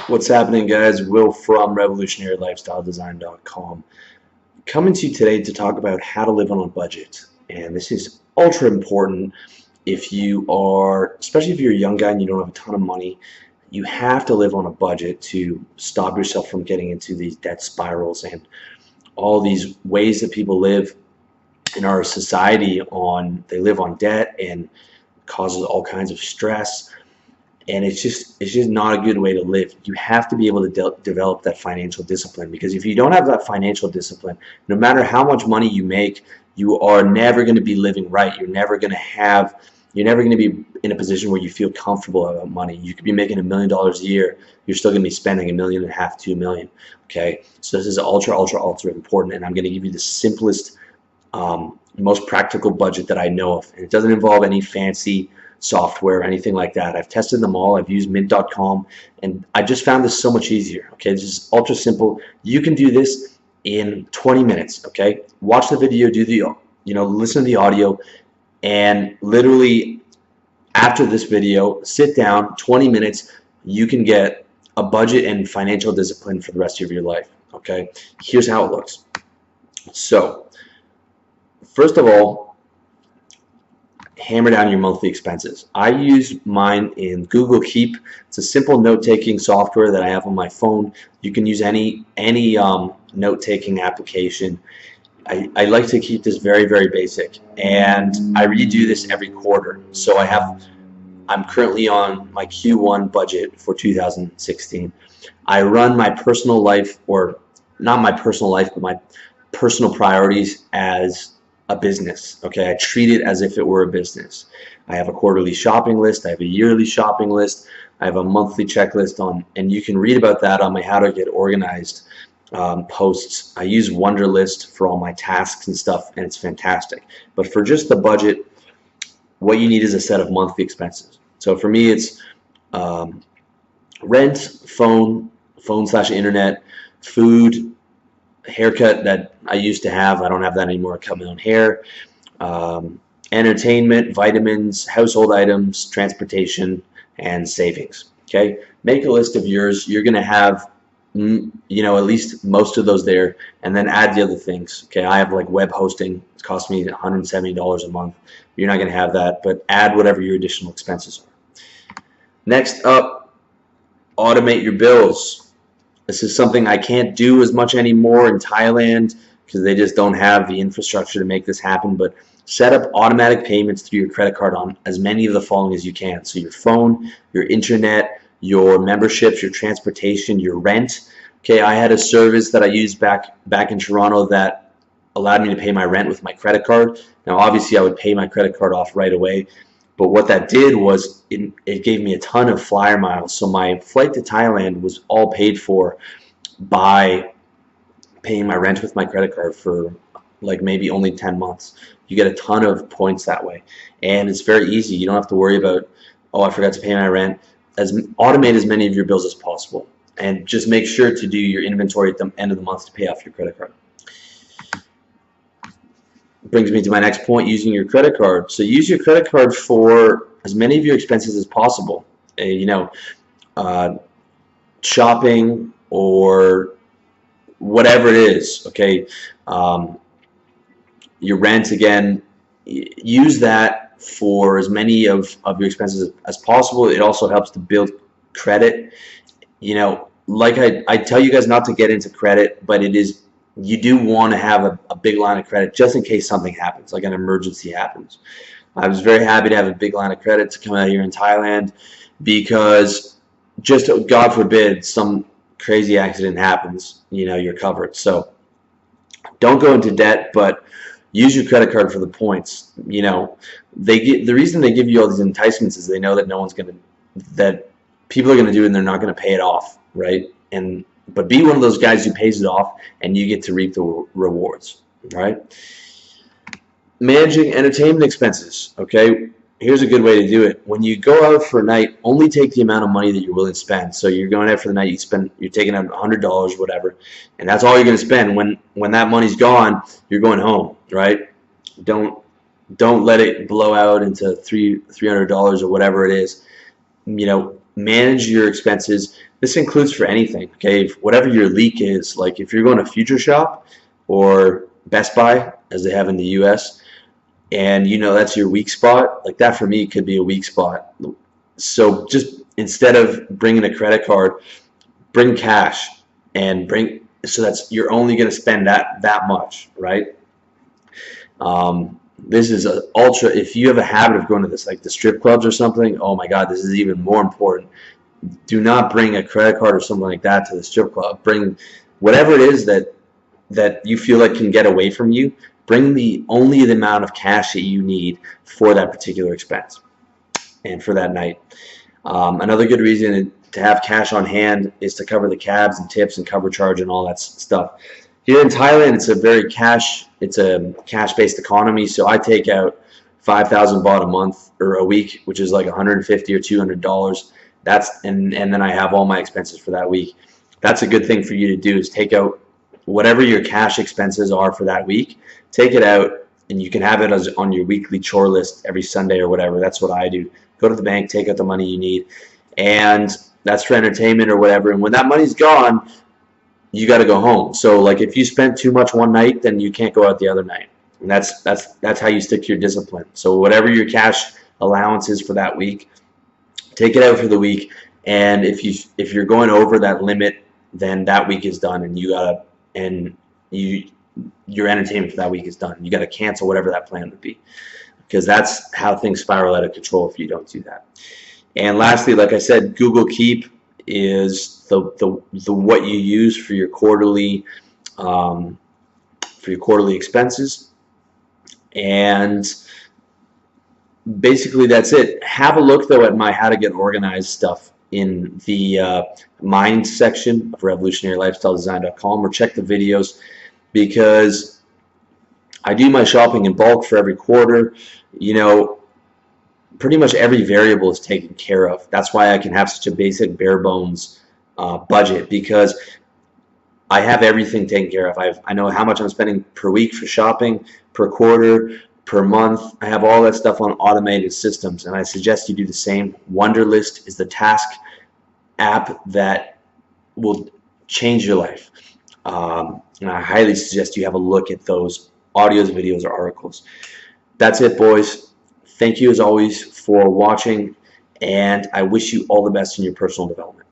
What's happening, guys? Will from revolutionarylifestyledesign.com coming to you today to talk about how to live on a budget. And this is ultra important if you are, especially if you're a young guy and you don't have a ton of money. You have to live on a budget to stop yourself from getting into these debt spirals and all these ways that people live in our society they live on debt and causes all kinds of stress. And it's just not a good way to live. You have to be able to develop that financial discipline, because if you don't have that financial discipline, no matter how much money you make, you are never going to be living right. You're never going to be in a position where you feel comfortable about money. You could be making $1 million a year. You're still going to be spending $1.5 million, $2 million. Okay, so this is ultra important, and I'm going to give you the simplest, most practical budget that I know of. And it doesn't involve any fancy software or anything like that. I've tested them all. I've used mint.com, and I just found this so much easier. Okay, this is ultra simple. You can do this in 20 minutes. Okay, watch the video, listen to the audio, and literally after this video, sit down 20 minutes. You can get a budget and financial discipline for the rest of your life. Okay, here's how it looks. So first of all, hammer down your monthly expenses. I use mine in Google Keep. It's a simple note-taking software that I have on my phone. You can use any note-taking application. I like to keep this very basic, and I redo this every quarter. So I'm currently on my Q1 budget for 2016. I run my personal life, or not my personal life, but my personal priorities as a business. Okay, I treat it as if it were a business. I have a quarterly shopping list, I have a yearly shopping list, I have a monthly checklist and you can read about that on my How to Get Organized posts. I use Wunderlist for all my tasks and stuff, and it's fantastic. But for just the budget, what you need is a set of monthly expenses. So for me, it's rent, phone/internet, food, haircut that I used to have. I don't have that anymore. I cut my own hair. Entertainment, vitamins, household items, transportation, and savings. Okay, make a list of yours. You're going to have at least most of those there, and then add the other things. Okay, I have like web hosting. It's cost me $170 a month. You're not going to have that, but add whatever your additional expenses are. Next up, automate your bills. This is something I can't do as much anymore in Thailand because they just don't have the infrastructure to make this happen, but set up automatic payments through your credit card on as many of the following as you can. So your phone, your internet, your memberships, your transportation, your rent. Okay, I had a service that I used back in Toronto that allowed me to pay my rent with my credit card. Now obviously I would pay my credit card off right away, but what that did was it gave me a ton of flyer miles. So my flight to Thailand was all paid for by paying my rent with my credit card for like maybe only 10 months. You get a ton of points that way. And it's very easy. You don't have to worry about, oh, I forgot to pay my rent. Automate as many of your bills as possible. And just make sure to do your inventory at the end of the month to pay off your credit card. Brings me to my next point, using your credit card. So use your credit card for as many of your expenses as possible. Shopping or whatever it is. Okay, your rent, again, use that for as many of your expenses as possible. It also helps to build credit. Like I tell you guys not to get into credit, but you do want to have a big line of credit just in case something happens, like an emergency happens. I was very happy to have a big line of credit to come out here in Thailand, because just God forbid some crazy accident happens, you're covered. So don't go into debt, but use your credit card for the points. The reason they give you all these enticements is they know that that people are going to do it and they're not going to pay it off, right? But be one of those guys who pays it off, and you get to reap the rewards, right? Managing entertainment expenses, okay? Here's a good way to do it. When you go out for a night, only take the amount of money that you're willing to spend. So you're going out for the night, you're taking out $100, whatever, and that's all you're going to spend. When that money's gone, you're going home, right? Don't let it blow out into $300 or whatever it is. Manage your expenses. This includes for anything, okay? Whatever your leak is, like if you're going to Future Shop or Best Buy, as they have in the US, and you know that's your weak spot, like that for me could be a weak spot. So just instead of bringing a credit card, bring cash and bring, so that's you're only going to spend that much, right? This is a ultra. If you have a habit of going to this, like the strip clubs or something, oh my God, this is even more important. Do not bring a credit card or something like that to the strip club. Bring whatever it is that you feel like can get away from you. Bring only the amount of cash that you need for that particular expense and for that night. Another good reason to have cash on hand is to cover the cabs and tips and cover charge and all that stuff. Here in Thailand, it's a cash-based economy, so I take out 5,000 baht a month or a week, which is like 150 or $200. And then I have all my expenses for that week. That's a good thing for you to do, is take out whatever your cash expenses are for that week. Take it out, and you can have it as on your weekly chore list every Sunday or whatever. That's what I do. Go to the bank, take out the money you need, and that's for entertainment or whatever. And when that money's gone, you got to go home. So like if you spent too much one night, then you can't go out the other night. And that's how you stick to your discipline. So whatever your cash allowance is for that week, take it out for the week. And if you're going over that limit, then that week is done, and your entertainment for that week is done. You got to cancel whatever that plan would be, because that's how things spiral out of control if you don't do that. And lastly, like I said, Google Keep is the what you use for your quarterly expenses. And basically that's it. Have a look though at my how to get organized stuff in the mind section of revolutionarylifestyledesign.com, or check the videos, because I do my shopping in bulk for every quarter. You know, pretty much every variable is taken care of. That's why I can have such a basic, bare bones budget, because I have everything taken care of. I know how much I'm spending per week for shopping, per quarter, per month. I have all that stuff on automated systems, and I suggest you do the same. Wunderlist is the task app that will change your life, and I highly suggest you have a look at those audios, videos, or articles. That's it, boys. Thank you as always for watching, and I wish you all the best in your personal development.